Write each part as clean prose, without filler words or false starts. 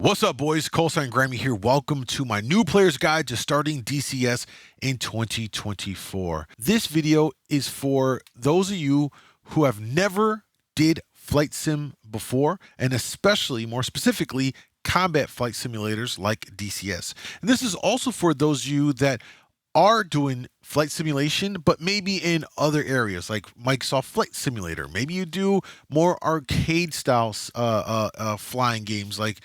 What's up, boys? Callsign Grimey here. Welcome to my new player's guide to starting DCS in 2024. This video is for those of you who have never did flight sim before, and especially, more specifically, combat flight simulators like DCS. And this is also for those of you that are doing flight simulation, but maybe in other areas like Microsoft Flight Simulator. Maybe you do more arcade style flying games like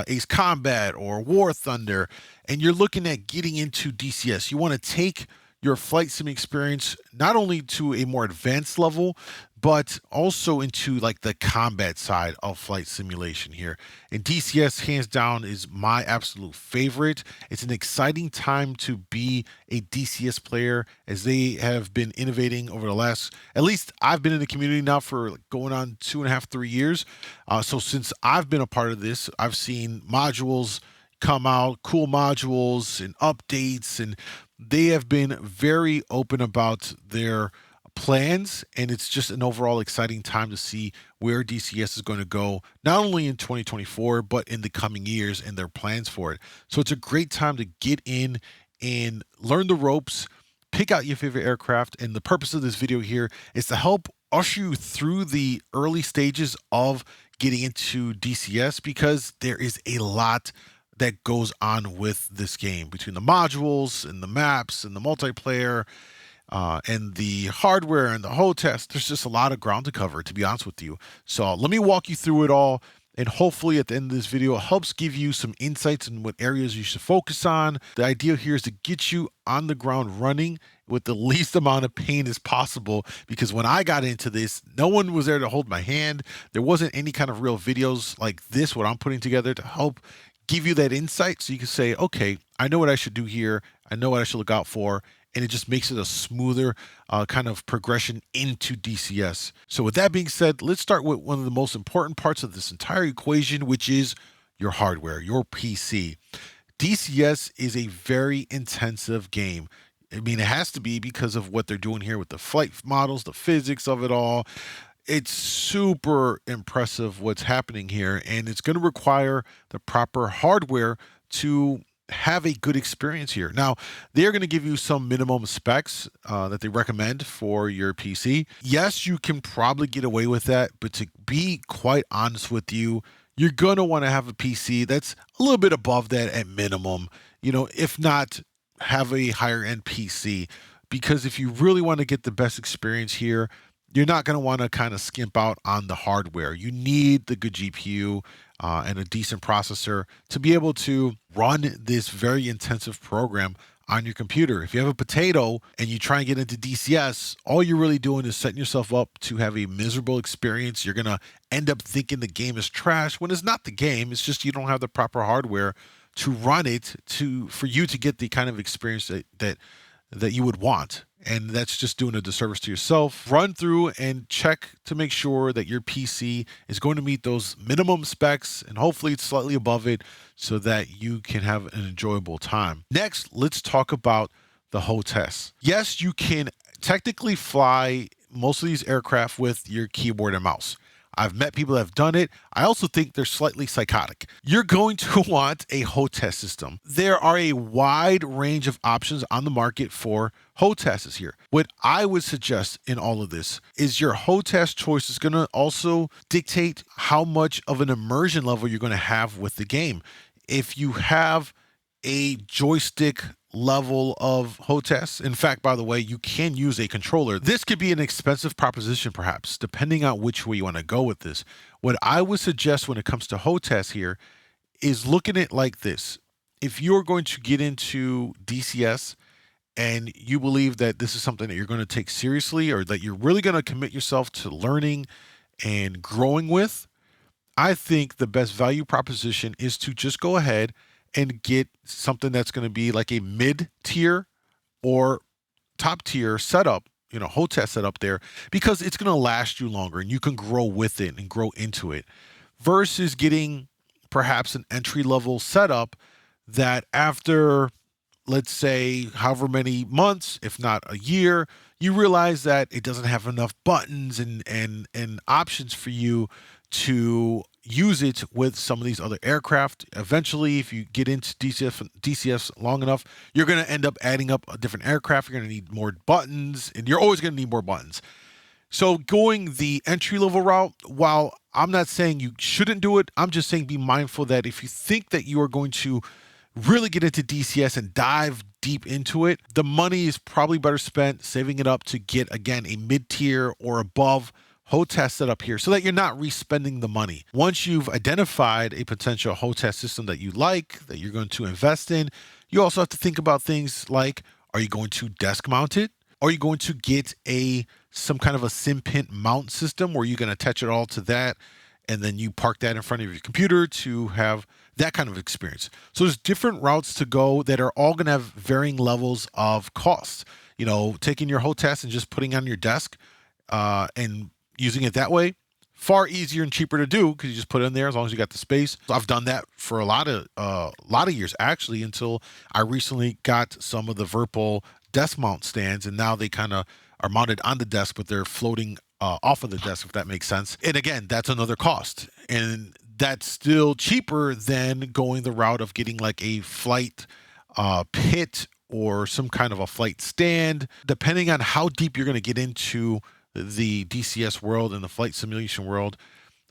Ace Combat or War Thunder, and you're looking at getting into DCS. You want to take your flight sim experience not only to a more advanced level, but also into like the combat side of flight simulation here. And DCS, hands down, is my absolute favorite. It's an exciting time to be a DCS player as they have been innovating over the last, at least I've been in the community now for going on 2.5, 3 years. So since I've been a part of this, I've seen modules come out, cool modules and updates, and they have been very open about their plans, and it's just an overall exciting time to see where DCS is going to go, not only in 2024, but in the coming years and their plans for it. So it's a great time to get in and learn the ropes, pick out your favorite aircraft, and the purpose of this video here is to help usher you through the early stages of getting into DCS, because there is a lot that goes on with this game between the modules and the maps and the multiplayer and the hardware and the HOTAS. There's just a lot of ground to cover, to be honest with you. So let me walk you through it all, and hopefully at the end of this video, it helps give you some insights on what areas you should focus on. The idea here is to get you on the ground running with the least amount of pain as possible, because when I got into this, no one was there to hold my hand. There wasn't any kind of real videos like this, what I'm putting together to help give you that insight so you can say, okay, I know what I should do here. I know what I should look out for. And it just makes it a smoother kind of progression into DCS. So with that being said, let's start with one of the most important parts of this entire equation, which is your hardware, your PC. DCS is a very intensive game. I mean, it has to be because of what they're doing here with the flight models, the physics of it all. It's super impressive what's happening here, and it's going to require the proper hardware to have a good experience here. Now, they're going to give you some minimum specs that they recommend for your PC. Yes, you can probably get away with that, but to be quite honest with you, you're going to want to have a PC that's a little bit above that at minimum, if not have a higher end PC, because if you really want to get the best experience here, you're not going to want to kind of skimp out on the hardware. You need the good GPU and a decent processor to be able to run this very intensive program on your computer. If you have a potato and you try and get into DCS, all you're really doing is setting yourself up to have a miserable experience. You're going to end up thinking the game is trash when it's not the game. It's just you don't have the proper hardware to run it for you to get the kind of experience that you would want. And that's just doing a disservice to yourself. Run through and check to make sure that your PC is going to meet those minimum specs, and hopefully it's slightly above it so that you can have an enjoyable time. Next, let's talk about the HOTAS. Yes, you can technically fly most of these aircraft with your keyboard and mouse. I've met people that have done it. I also think they're slightly psychotic. You're going to want a HOTAS system. There are a wide range of options on the market for HOTASs here. What I would suggest in all of this is your HOTAS choice is going to also dictate how much of an immersion level you're going to have with the game. If you have a joystick level of HOTAS. In fact, by the way, you can use a controller. This could be an expensive proposition, perhaps, depending on which way you want to go with this. What I would suggest when it comes to HOTAS here is looking at it like this. If you're going to get into DCS and you believe that this is something that you're going to take seriously, or that you're really going to commit yourself to learning and growing with, I think the best value proposition is to just go ahead and get something that's going to be like a mid-tier or top-tier setup, HOTAS setup there, because it's going to last you longer and you can grow with it and grow into it, versus getting perhaps an entry-level setup that after, let's say, however many months, if not a year, you realize that it doesn't have enough buttons and options for you to use it with some of these other aircraft. Eventually, if you get into DCS long enough, you're going to end up adding up a different aircraft. You're going to need more buttons, and you're always going to need more buttons. So going the entry-level route, while I'm not saying you shouldn't do it, I'm just saying be mindful that if you think that you are going to really get into DCS and dive deep into it, the money is probably better spent saving it up to get, again, a mid-tier or above HOTAS setup here so that you're not respending the money. Once you've identified a potential HOTAS system that you like, that you're going to invest in, you also have to think about things like, are you going to desk mount it? Are you going to get some kind of a sim pin mount system where you can attach it all to that and then you park that in front of your computer to have that kind of experience? So there's different routes to go that are all going to have varying levels of costs. You know, taking your HOTAS and just putting it on your desk and using it that way, far easier and cheaper to do because you just put it in there as long as you got the space. So I've done that for a lot of years actually, until I recently got some of the Virpil desk mount stands, and now they kind of are mounted on the desk, but they're floating off of the desk, if that makes sense. And again, that's another cost, and that's still cheaper than going the route of getting like a flight pit or some kind of a flight stand, depending on how deep you're going to get into the DCS world and the flight simulation world.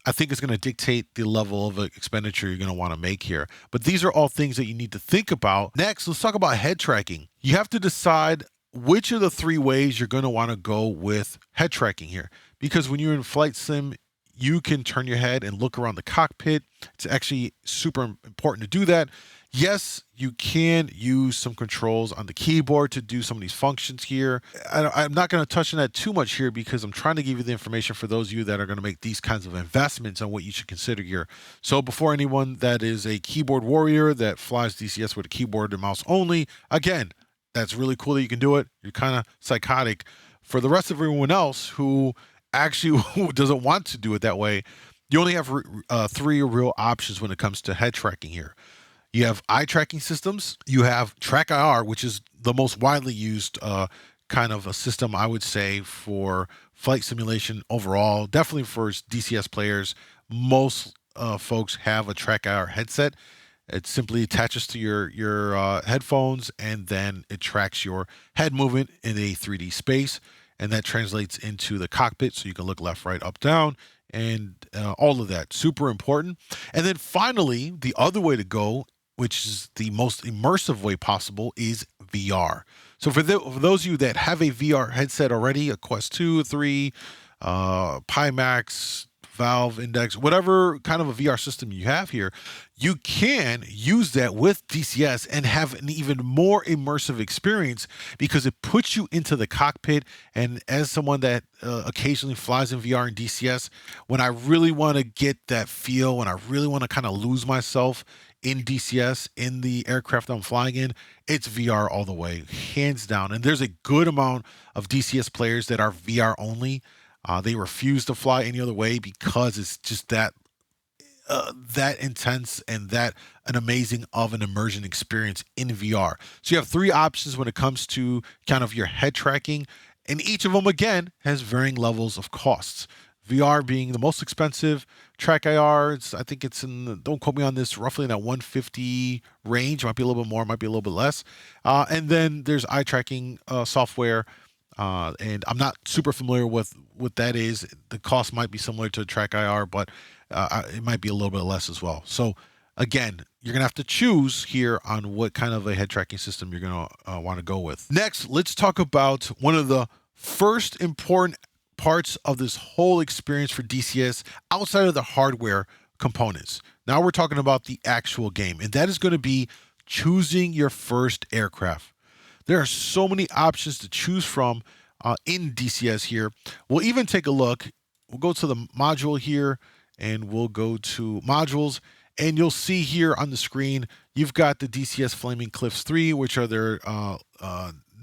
I think it's going to dictate the level of expenditure you're going to want to make here. But these are all things that you need to think about. Next, let's talk about head tracking. You have to decide which of the three ways you're going to want to go with head tracking here. Because when you're in flight sim, you can turn your head and look around the cockpit. It's actually super important to do that. Yes, you can use some controls on the keyboard to do some of these functions here. I'm not going to touch on that too much here because I'm trying to give you the information for those of you that are going to make these kinds of investments on what you should consider here. So before anyone that is a keyboard warrior that flies DCS with a keyboard and mouse only, again, that's really cool that you can do it. You're kind of psychotic. For the rest of everyone else who actually doesn't want to do it that way, you only have three real options when it comes to head tracking here. You have eye tracking systems. You have TrackIR, which is the most widely used kind of a system, I would say, for flight simulation overall. Definitely for DCS players, most folks have a TrackIR headset. It simply attaches to your headphones, and then it tracks your head movement in a 3D space, and that translates into the cockpit, so you can look left, right, up, down, and all of that. Super important. And then finally, the other way to go, which is the most immersive way possible, is VR. So for those of you that have a VR headset already, a Quest 2, 3, Pimax, Valve, Index, whatever kind of a VR system you have here, you can use that with DCS and have an even more immersive experience because it puts you into the cockpit. And as someone that occasionally flies in VR and DCS, when I really want to get that feel, when I really want to kind of lose myself in DCS, in the aircraft I'm flying in, it's VR all the way, hands down. And there's a good amount of DCS players that are VR only. They refuse to fly any other way because it's just that intense and that an amazing of an immersion experience in VR. So you have three options when it comes to kind of your head tracking, and each of them, again, has varying levels of costs. VR being the most expensive. TrackIR, I think it's in, don't quote me on this, roughly in that 150 range. Might be a little bit more, might be a little bit less. And then there's eye tracking software. And I'm not super familiar with what that is. The cost might be similar to TrackIR, but it might be a little bit less as well. So again, you're gonna have to choose here on what kind of a head tracking system you're gonna want to go with. Next, let's talk about one of the first important parts of this whole experience for DCS outside of the hardware components. Now we're talking about the actual game, and that is going to be choosing your first aircraft. There are so many options to choose from in DCS here. We'll even take a look. We'll go to the module here, and we'll go to modules, and you'll see here on the screen, you've got the DCS Flaming Cliffs 3, which are their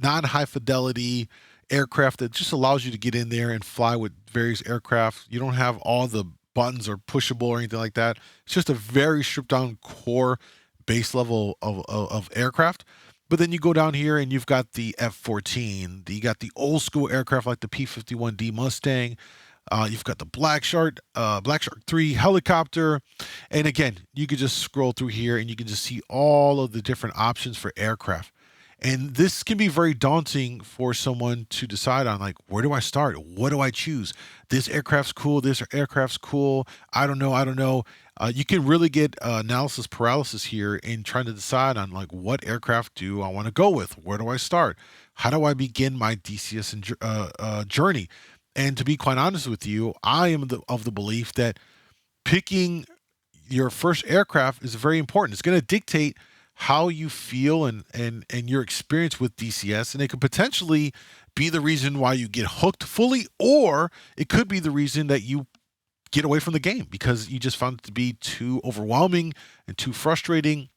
non-high fidelity aircraft that just allows you to get in there and fly with various aircraft. You don't have all the buttons or pushable or anything like that. It's just a very stripped down core base level of aircraft. But then you go down here and you've got the F-14. You got the old school aircraft like the P-51D Mustang. You've got the Black Shark 3 helicopter. And again, you could just scroll through here and you can just see all of the different options for aircraft. And this can be very daunting for someone to decide on, like, where do I start? What do I choose? This aircraft's cool. This aircraft's cool. I don't know. You can really get analysis paralysis here in trying to decide on, like, what aircraft do I want to go with? Where do I start? How do I begin my DCS journey? And to be quite honest with you, I am of the belief that picking your first aircraft is very important. It's going to dictate how you feel and your experience with DCS, and it could potentially be the reason why you get hooked fully, or it could be the reason that you get away from the game because you just found it to be too overwhelming and too frustrating,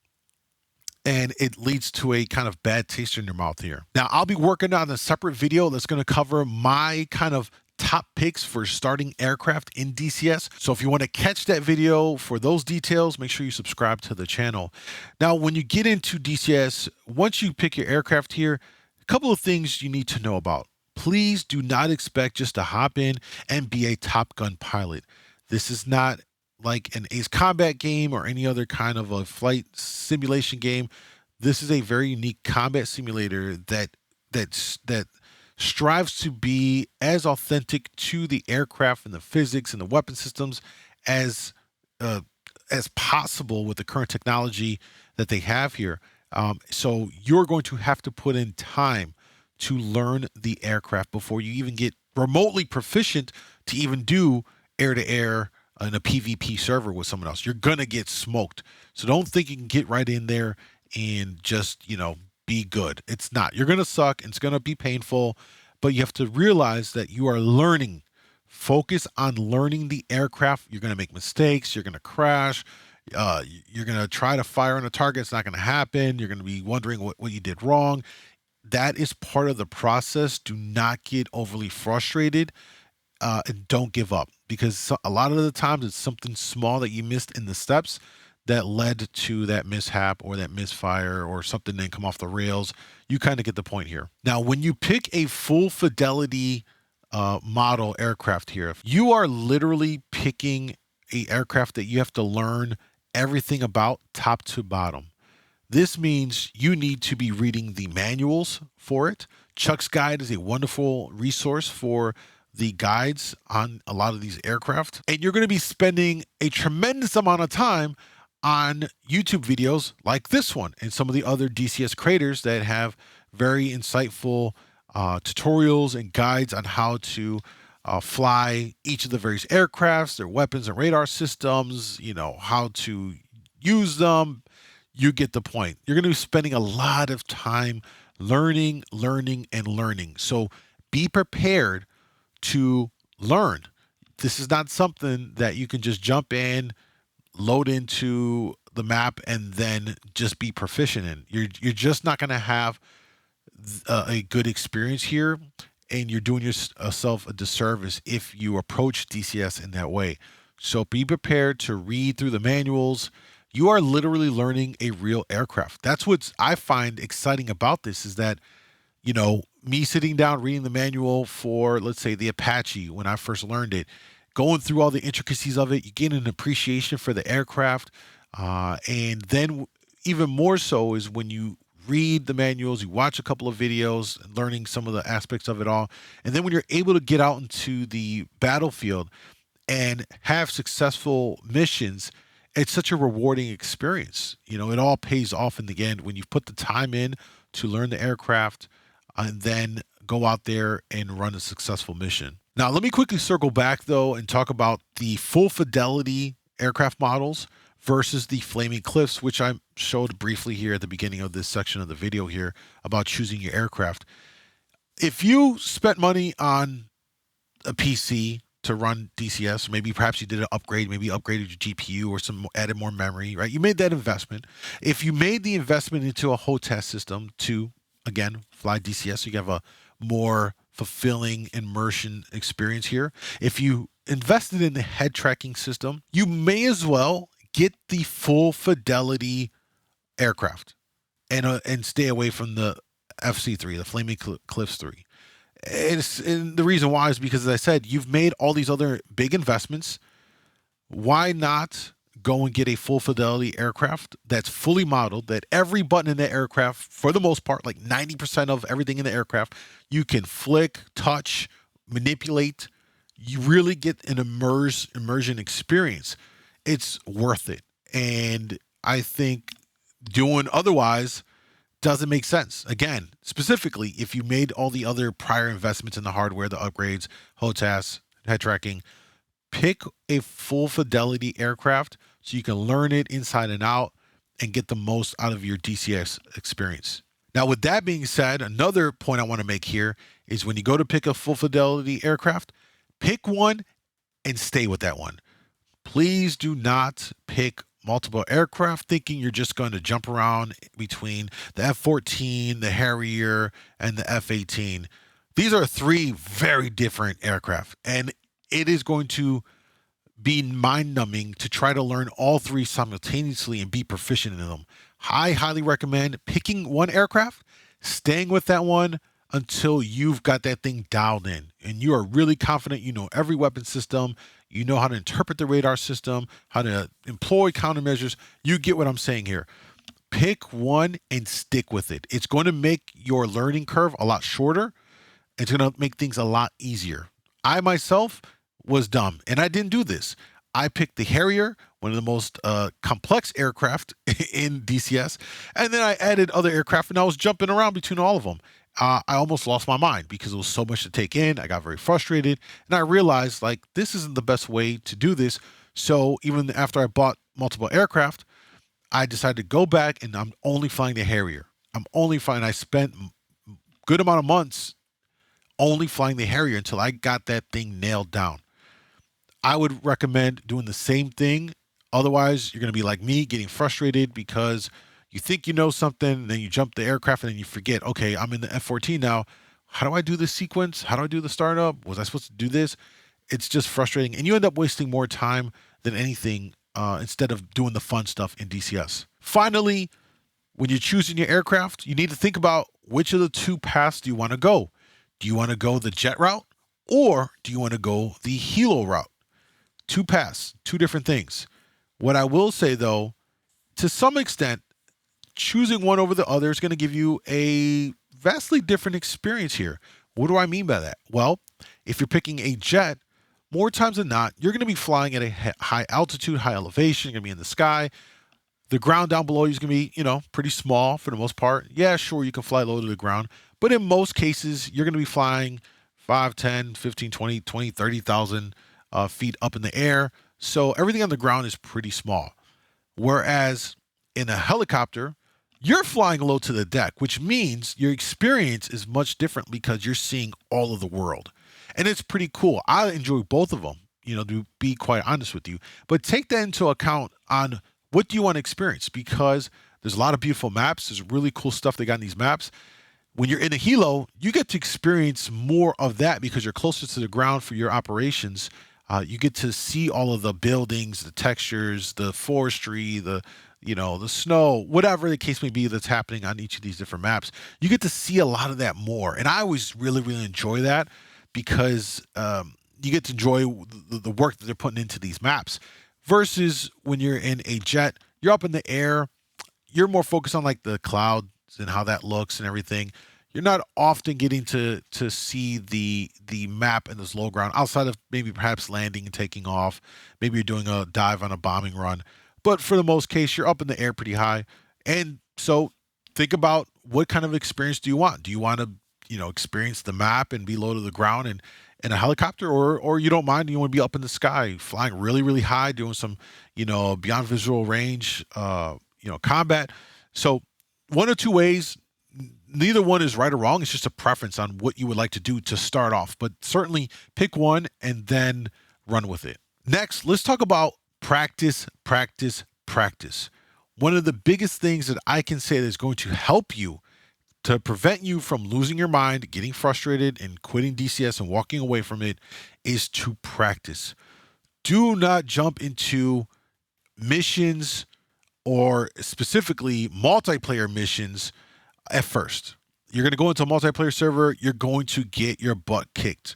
and it leads to a kind of bad taste in your mouth here. Now, I'll be working on a separate video that's going to cover my kind of top picks for starting aircraft in DCS. So if you want to catch that video for those details, make sure you subscribe to the channel. Now, when you get into DCS, once you pick your aircraft here, a couple of things you need to know about. Please do not expect just to hop in and be a Top Gun pilot. This is not like an Ace Combat game or any other kind of a flight simulation game. This is a very unique combat simulator that strives to be as authentic to the aircraft and the physics and the weapon systems as possible with the current technology that they have here. So you're going to have to put in time to learn the aircraft before you even get remotely proficient to even do air-to-air in a PvP server with someone else. You're gonna get smoked. So don't think you can get right in there and just, be good. It's not. You're gonna suck. It's gonna be painful, but you have to realize that you are learning. Focus on learning the aircraft. You're gonna make mistakes. You're gonna crash. You're gonna try to fire on a target. It's not gonna happen. You're gonna be wondering what you did wrong. That is part of the process. Do not get overly frustrated. And don't give up, because a lot of the times it's something small that you missed in the steps that led to that mishap or that misfire or something didn't come off the rails. You kind of get the point here. Now, when you pick a full fidelity model aircraft here, you are literally picking a aircraft that you have to learn everything about top to bottom. This means you need to be reading the manuals for it. Chuck's Guide is a wonderful resource for the guides on a lot of these aircraft. And you're going to be spending a tremendous amount of time on YouTube videos like this one and some of the other DCS creators that have very insightful tutorials and guides on how to fly each of the various aircrafts, their weapons and radar systems, how to use them. You get the point. You're going to be spending a lot of time learning. So be prepared to learn. This is not something that you can just jump in, load into the map, and then just be proficient in. You're just not going to have a good experience here, and you're doing yourself a disservice if you approach DCS in that way. So be prepared to read through the manuals. You are literally learning a real aircraft. That's what I find exciting about this, is that, me sitting down reading the manual for, let's say, the Apache when I first learned it, going through all the intricacies of it, you get an appreciation for the aircraft. And then even more so is when you read the manuals, you watch a couple of videos, learning some of the aspects of it all. And then when you're able to get out into the battlefield and have successful missions, it's such a rewarding experience. It all pays off in the end when you've put the time in to learn the aircraft and then go out there and run a successful mission. Now, let me quickly circle back, though, and talk about the full fidelity aircraft models versus the Flaming Cliffs, which I showed briefly here at the beginning of this section of the video here about choosing your aircraft. If you spent money on a PC to run DCS, maybe perhaps you did an upgrade, maybe upgraded your GPU or added more memory, right? You made that investment. If you made the investment into a HOTAS system to, again, fly DCS, so you have a more fulfilling immersion experience here. If you invested in the head tracking system, you may as well get the full fidelity aircraft and stay away from the FC3, the Flaming Cliffs 3. And the reason why is because, as I said, you've made all these other big investments. Why not go and get a full fidelity aircraft that's fully modeled, that every button in the aircraft, for the most part, like 90% of everything in the aircraft, you can flick, touch, manipulate. You really get an immersion experience. It's worth it. And I think doing otherwise doesn't make sense. Again, specifically, if you made all the other prior investments in the hardware, the upgrades, HOTAS, head tracking, pick a full fidelity aircraft so you can learn it inside and out and get the most out of your DCS experience. Now, with that being said, another point I want to make here is when you go to pick a full fidelity aircraft, pick one and stay with that one. Please do not pick multiple aircraft thinking you're just going to jump around between the F-14, the Harrier, and the F-18. These are three very different aircraft, and it is going to be mind-numbing to try to learn all three simultaneously and be proficient in them. I highly recommend picking one aircraft, staying with that one until you've got that thing dialed in and you are really confident you know every weapon system, you know how to interpret the radar system, how to employ countermeasures. You get what I'm saying here. Pick one and stick with it. It's going to make your learning curve a lot shorter. It's going to make things a lot easier. I myself was dumb and I didn't do this. I picked the Harrier, one of the most complex aircraft in DCS, and then I added other aircraft and I was jumping around between all of them. I almost lost my mind because it was so much to take in. I got very frustrated and I realized like this isn't the best way to do this. So even after I bought multiple aircraft, I decided to go back and I'm only flying the Harrier. I spent a good amount of months only flying the Harrier until I got that thing nailed down. I would recommend doing the same thing. Otherwise, you're going to be like me, getting frustrated because you think you know something, and then you jump the aircraft, and then you forget, okay, I'm in the F-14 now. How do I do this sequence? How do I do the startup? Was I supposed to do this? It's just frustrating, and you end up wasting more time than anything instead of doing the fun stuff in DCS. Finally, when you're choosing your aircraft, you need to think about which of the two paths do you want to go. Do you want to go the jet route, or do you want to go the helo route? Two paths, two different things. What I will say, though, to some extent, choosing one over the other is going to give you a vastly different experience here. What do I mean by that? Well, if you're picking a jet, more times than not, you're going to be flying at a high altitude, high elevation. You're going to be in the sky. The ground down below you is going to be, pretty small for the most part. Yeah, sure, you can fly low to the ground. But in most cases, you're going to be flying 5, 10, 15, 20, 30,000 feet up in the air. So everything on the ground is pretty small. Whereas in a helicopter, you're flying low to the deck, which means your experience is much different because you're seeing all of the world. And it's pretty cool. I enjoy both of them, to be quite honest with you. But take that into account on what do you want to experience, because there's a lot of beautiful maps. There's really cool stuff they got in these maps. When you're in a helo, you get to experience more of that because you're closer to the ground for your operations. You get to see all of the buildings, the textures, the forestry, the snow, whatever the case may be that's happening on each of these different maps. You get to see a lot of that more. And I always really, really enjoy that because you get to enjoy the work that they're putting into these maps versus when you're in a jet, you're up in the air, you're more focused on like the clouds and how that looks and everything. You're not often getting to see the map in this low ground outside of maybe perhaps landing and taking off. Maybe you're doing a dive on a bombing run. But for the most case, you're up in the air pretty high. And so think about what kind of experience do you want? Do you want to, experience the map and be low to the ground and in a helicopter, or you don't mind, you want to be up in the sky, flying really, really high, doing some, beyond visual range, combat. So one or two ways. Neither one is right or wrong. It's just a preference on what you would like to do to start off. But certainly pick one and then run with it. Next, let's talk about practice, practice, practice. One of the biggest things that I can say that is going to help you to prevent you from losing your mind, getting frustrated, and quitting DCS and walking away from it is to practice. Do not jump into missions or specifically multiplayer missions at first. you're going to go into a multiplayer server, you're going to get your butt kicked,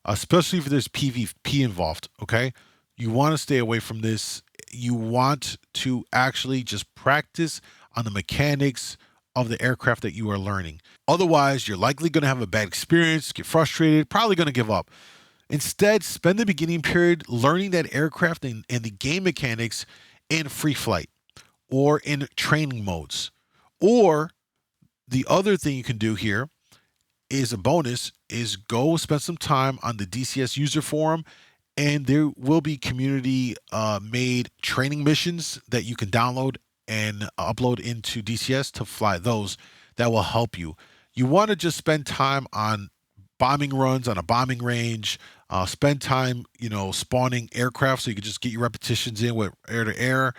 especially if there's PvP involved, okay? You want to stay away from this. You want to actually just practice on the mechanics of the aircraft that you are learning. Otherwise, you're likely going to have a bad experience, get frustrated, probably going to give up. Instead, spend the beginning period learning that aircraft and the game mechanics in free flight or in training modes. Or the other thing you can do here is a bonus is go spend some time on the DCS user forum, and there will be community made training missions that you can download and upload into DCS to fly those. That will help you. You want to just spend time on bombing runs on a bombing range, spend time, spawning aircraft so you can just get your repetitions in with air to air.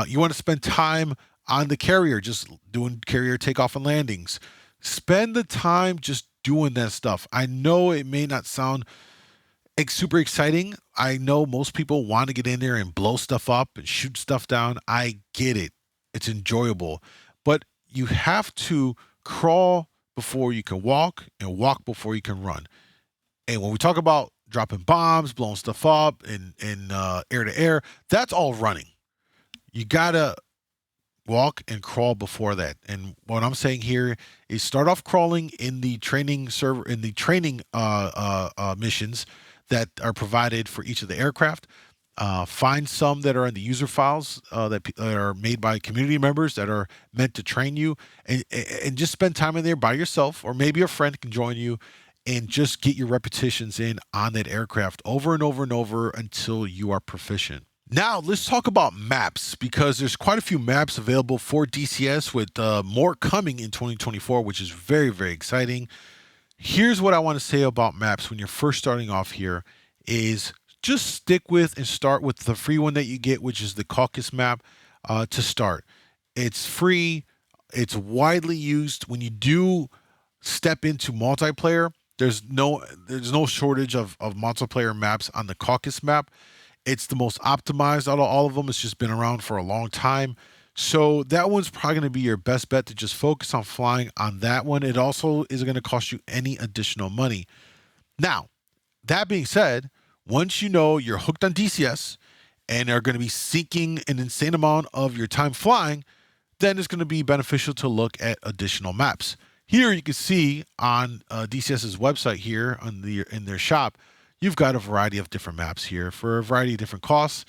You want to spend time on the carrier, just doing carrier takeoff and landings. Spend the time just doing that stuff. I know it may not sound super exciting. I know most people want to get in there and blow stuff up and shoot stuff down. I get it. It's enjoyable. But you have to crawl before you can walk and walk before you can run. And when we talk about dropping bombs, blowing stuff up, and air to air, that's all running. You gotta walk and crawl before that. And what I'm saying here is start off crawling in the training server, in the training missions that are provided for each of the aircraft. Find some that are in the user files that are made by community members that are meant to train you, and just spend time in there by yourself, or maybe a friend can join you, and just get your repetitions in on that aircraft over and over and over until you are proficient. Now, let's talk about maps, because there's quite a few maps available for DCS, with more coming in 2024, which is very, very exciting. Here's what I want to say about maps when you're first starting off here is just stick with and start with the free one that you get, which is the Caucasus map to start. It's free. It's widely used. When you do step into multiplayer, there's no shortage of multiplayer maps on the Caucasus map. It's the most optimized out of all of them. It's just been around for a long time. So that one's probably going to be your best bet to just focus on flying on that one. It also isn't going to cost you any additional money. Now, that being said, once you know you're hooked on DCS and are going to be seeking an insane amount of your time flying, then it's going to be beneficial to look at additional maps. Here you can see on DCS's website here in their shop, you've got a variety of different maps here for a variety of different costs.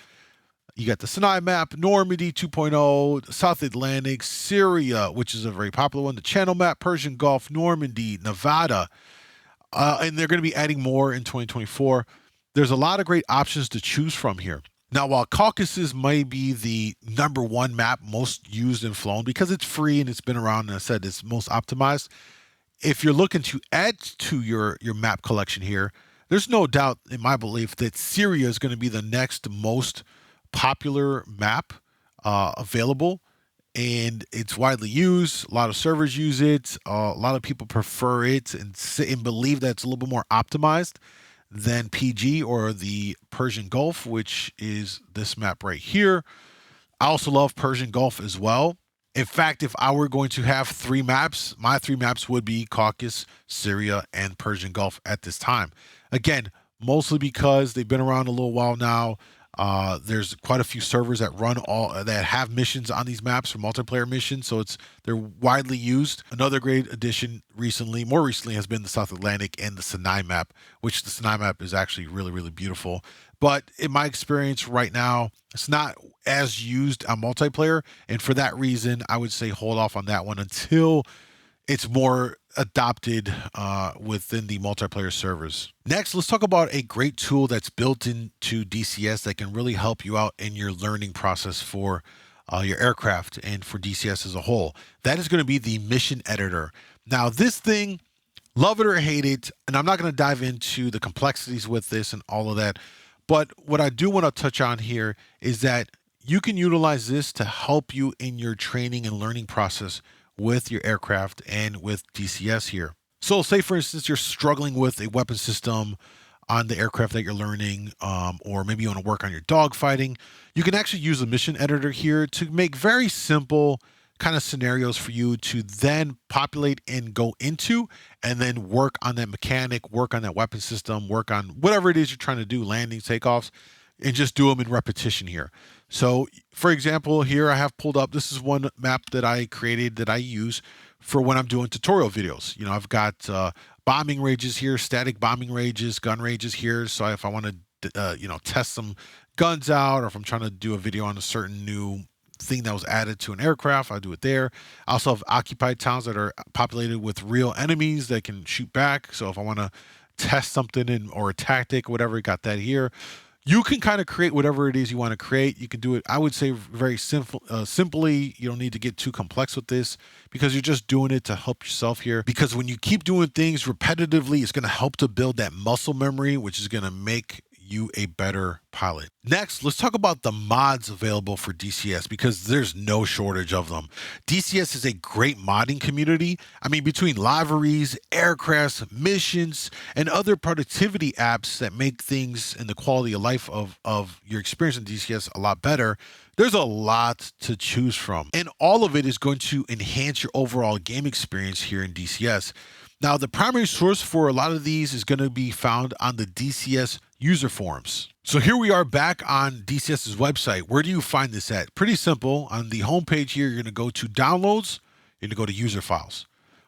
You got the Sinai map, Normandy 2.0, South Atlantic, Syria, which is a very popular one, the Channel map, Persian Gulf, Normandy, Nevada, and they're going to be adding more in 2024. There's a lot of great options to choose from here. Now, while Caucasus may be the #1 map most used and flown because it's free and it's been around, and I said it's most optimized, if you're looking to add to your map collection here, there's no doubt in my belief that Syria is going to be the next most popular map available, and it's widely used. A lot of servers use it. A lot of people prefer it and believe that it's a little bit more optimized than PG or the Persian Gulf, which is this map right here. I also love Persian Gulf as well. In fact, if I were going to have 3 maps, my 3 maps would be Caucasus, Syria, and Persian Gulf at this time. Again, mostly because they've been around a little while now. There's quite a few servers that have missions on these maps for multiplayer missions, so they're widely used. Another great addition more recently has been the South Atlantic and the Sinai map, which the Sinai map is actually really, really beautiful. But in my experience right now, it's not as used on multiplayer, and for that reason, I would say hold off on that one until it's more adopted within the multiplayer servers. Next, let's talk about a great tool that's built into DCS that can really help you out in your learning process for your aircraft and for DCS as a whole. That is going to be the mission editor. Now, this thing, love it or hate it, and I'm not going to dive into the complexities with this and all of that, but what I do want to touch on here is that you can utilize this to help you in your training and learning process with your aircraft and with DCS here. So say, for instance, you're struggling with a weapon system on the aircraft that you're learning, or maybe you want to work on your dogfighting. You can actually use the mission editor here to make very simple kind of scenarios for you to then populate and go into, and then work on that mechanic, work on that weapon system, work on whatever it is you're trying to do, landings, takeoffs, and just do them in repetition here. So for example, here I have pulled up, this is one map that I created that I use for when I'm doing tutorial videos. You know, I've got bombing ranges here, static bombing ranges, gun ranges here. So if I want to, you know, test some guns out, or if I'm trying to do a video on a certain new thing that was added to an aircraft, I do it there. I also have occupied towns that are populated with real enemies that can shoot back. So if I want to test something in, or a tactic, whatever, got that here. You can kind of create whatever it is you want to create. You can do it, I would say, very simply. You don't need to get too complex with this, because you're just doing it to help yourself here. Because when you keep doing things repetitively, it's going to help to build that muscle memory, which is going to make you a better pilot. Next, let's talk about the mods available for DCS, because there's no shortage of them. DCS is a great modding community. I mean, between liveries, aircrafts, missions, and other productivity apps that make things and the quality of life of your experience in DCS a lot better, there's a lot to choose from. And all of it is going to enhance your overall game experience here in DCS. Now, the primary source for a lot of these is going to be found on the DCS user forums. So here we are back on DCS's website. Where do you find this at? Pretty simple. On the homepage here, you're going to go to downloads, you're going to go to user files.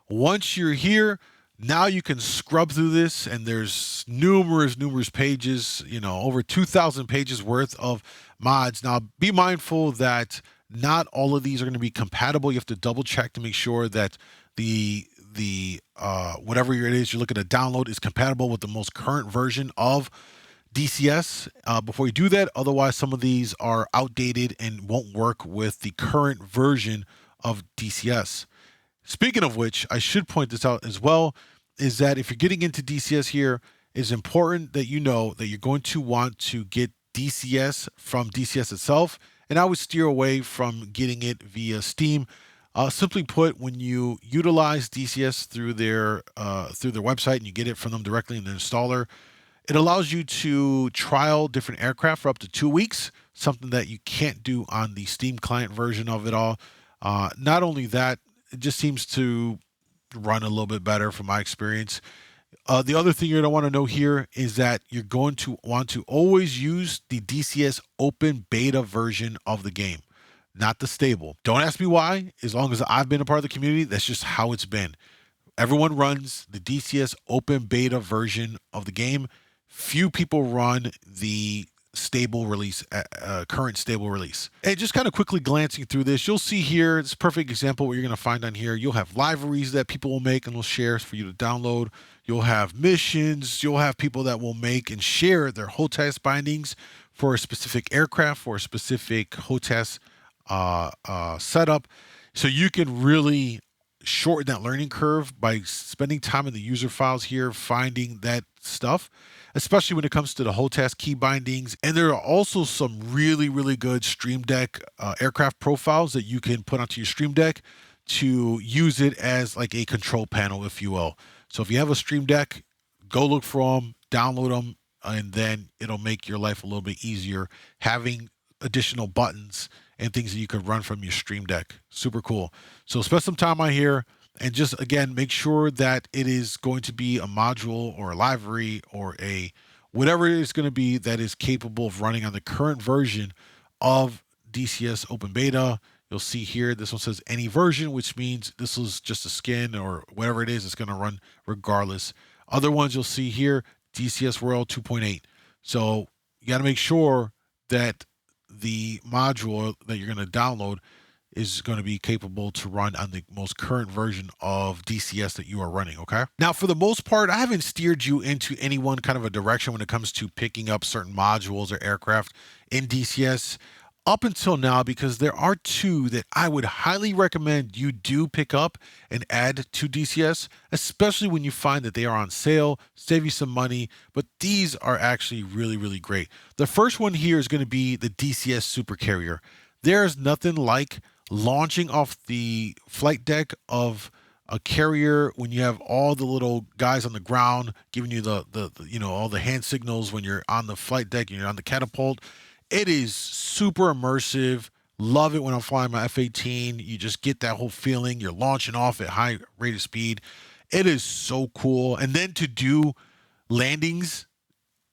Once you're here, now you can scrub through this, and there's numerous pages, you know, over 2,000 pages worth of mods. Now, be mindful that not all of these are going to be compatible. You have to double check to make sure that the whatever it is you're looking to download is compatible with the most current version of DCS before you do that. Otherwise, some of these are outdated and won't work with the current version of DCS. Speaking of which, I should point this out as well, is that if you're getting into DCS here, it's important that you know that you're going to want to get DCS from DCS itself, and I would steer away from getting it via Steam. Simply put, when you utilize DCS through their website and you get it from them directly in the installer, it allows you to trial different aircraft for up to 2 weeks, something that you can't do on the Steam client version of it all. Not only that, it just seems to run a little bit better from my experience. The other thing you're going to want to know here is that you're going to want to always use the DCS open beta version of the game, not the stable. Don't ask me why. As long as I've been a part of the community, that's just how it's been. Everyone runs the DCS open beta version of the game. Few people run the stable release, current stable release. And just kind of quickly glancing through this, you'll see here, it's a perfect example what you're going to find on here. You'll have liveries that people will make and will share for you to download. You'll have missions. You'll have people that will make and share their HOTAS bindings for a specific aircraft, for a specific HOTAS setup. So you can really shorten that learning curve by spending time in the user files here, finding that stuff, especially when it comes to the HOTAS key bindings. And there are also some really good Stream Deck aircraft profiles that you can put onto your Stream Deck to use it as like a control panel, if you will. So if you have a Stream Deck, go look for them, download them, and then it'll make your life a little bit easier having additional buttons and things that you could run from your Stream Deck. Super cool. So spend some time on here, and just again, make sure that it is going to be a module or a livery or a whatever it is going to be that is capable of running on the current version of DCS open beta. You'll see here, this one says any version, which means this is just a skin or whatever it is, it's going to run regardless. Other ones you'll see here, DCS World 2.8. So you got to make sure that the module that you're going to download is going to be capable to run on the most current version of DCS that you are running, okay? Now, for the most part, I haven't steered you into any one kind of a direction when it comes to picking up certain modules or aircraft in DCS up until now, because there are two that I would highly recommend you do pick up and add to DCS, especially when you find that they are on sale, save you some money, but these are actually really great. The first one here is going to be the DCS Super Carrier. There's nothing like launching off the flight deck of a carrier when you have all the little guys on the ground giving you the you know, all the hand signals when you're on the flight deck and you're on the catapult. It is super immersive, Love it when I'm flying my F-18. You just get that whole feeling. You're launching off at high rate of speed. It is so cool. And then to do landings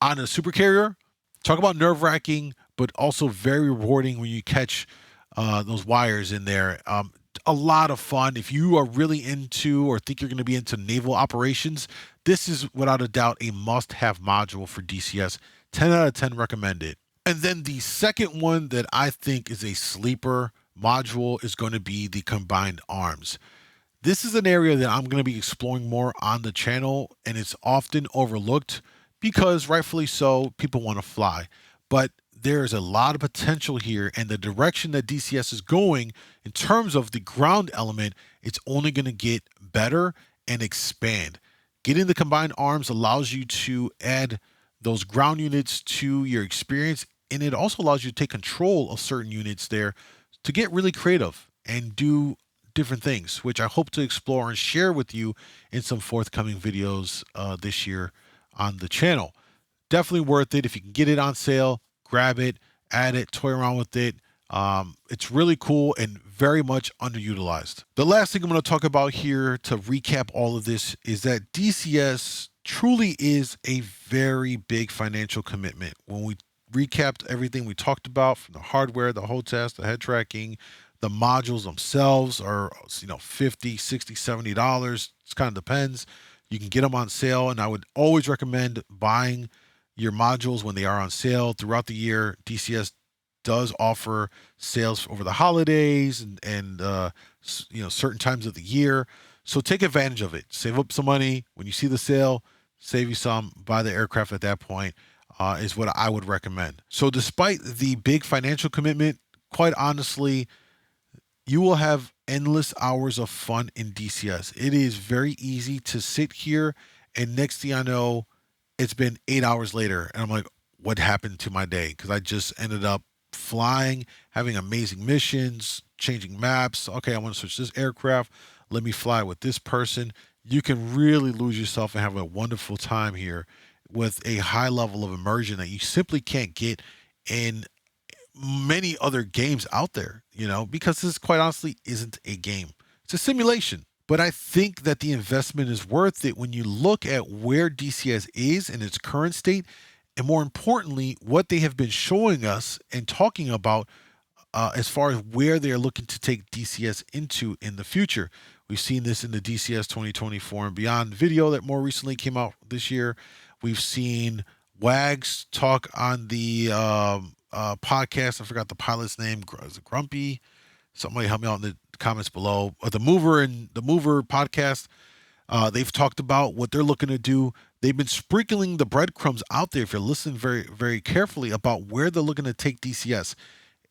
on a supercarrier, talk about nerve-wracking, but also very rewarding when you catch those wires in there. A lot of fun. If you are really into or think you're going to be into naval operations, this is without a doubt a must-have module for DCS. 10 out of 10 recommended. And then the second one that I think is a sleeper module is going to be the combined arms. This is an area that I'm going to be exploring more on the channel, and it's often overlooked because rightfully so, people want to fly. But there is a lot of potential here, and the direction that DCS is going in terms of the ground element, it's only going to get better and expand. Getting the combined arms allows you to add those ground units to your experience, and it also allows you to take control of certain units there to get really creative and do different things, which I hope to explore and share with you in some forthcoming videos this year on the channel. Definitely worth it. If you can get it on sale, grab it, add it, toy around with it. It's really cool and very much underutilized. The last thing I'm going to talk about here to recap all of this is that DCS truly is a very big financial commitment. When we recapped everything we talked about, from the hardware, the HOTAS, the head tracking, the modules themselves are, $50, $60, $70. It kind of depends. You can get them on sale, and I would always recommend buying your modules when they are on sale throughout the year. DCS does offer sales over the holidays and certain times of the year. So take advantage of it. Save up some money. When you see the sale, save you some, buy the aircraft at that point, is what I would recommend. So despite the big financial commitment, quite honestly, you will have endless hours of fun in DCS. It is very easy to sit here, and next thing I know, it's been 8 hours later, and I'm like, what happened to my day? Because I just ended up flying, having amazing missions, changing maps. Okay, I want to switch this aircraft. Let me fly with this person. You can really lose yourself and have a wonderful time here with a high level of immersion that you simply can't get in many other games out there, because this quite honestly isn't a game. It's a simulation. But I think that the investment is worth it when you look at where DCS is in its current state, and more importantly, what they have been showing us and talking about as far as where they are looking to take DCS into in the future. We've seen this in the DCS 2024 and beyond video that more recently came out this year. We've seen Wags talk on the podcast. I forgot the pilot's name. Is it Grumpy? Somebody help me out in the comments below. The Mover podcast. They've talked about what they're looking to do. They've been sprinkling the breadcrumbs out there, if you're listening very, very carefully, about where they're looking to take DCS.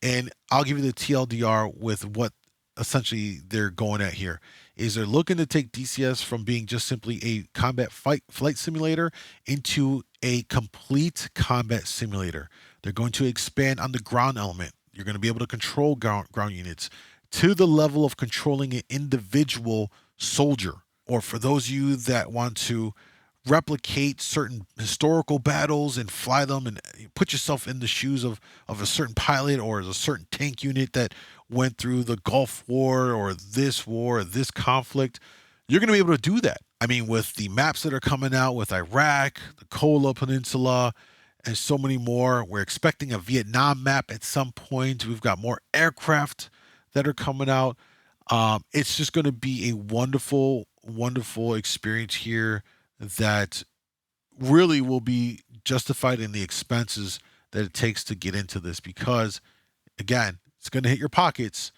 And I'll give you the TLDR with what essentially they're going at here. Is they're looking to take DCS from being just simply a combat flight simulator into a complete combat simulator. They're going to expand on the ground element. You're going to be able to control ground units to the level of controlling an individual soldier. Or for those of you that want to replicate certain historical battles and fly them and put yourself in the shoes of a certain pilot or a certain tank unit that went through the Gulf War or this conflict, you're going to be able to do that. I mean, with the maps that are coming out with Iraq, the Kola Peninsula, and so many more. We're expecting a Vietnam map at some point. We've got more aircraft that are coming out. It's just going to be a wonderful, wonderful experience here that really will be justified in the expenses that it takes to get into this, because again, it's going to hit your pockets,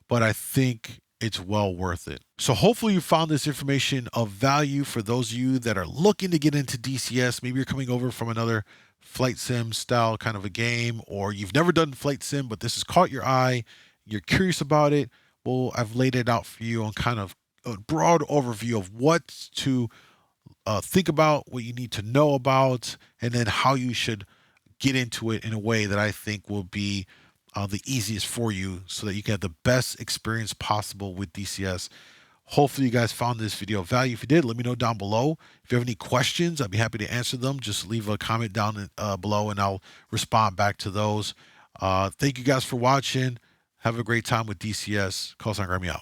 but I think it's well worth it. So hopefully you found this information of value for those of you that are looking to get into DCS. Maybe you're coming over from another flight sim style kind of a game, or you've never done flight sim, but this has caught your eye. You're curious about it. Well, I've laid it out for you on kind of a broad overview of what to think about, what you need to know about, and then how you should get into it in a way that I think will be the easiest for you so that you can have the best experience possible with DCS. Hopefully you guys found this video of value. If you did, let me know down below. If you have any questions, I'd be happy to answer them. Just leave a comment down below and I'll respond back to those. Thank you guys for watching. Have a great time with DCS. Callsign Grimey out.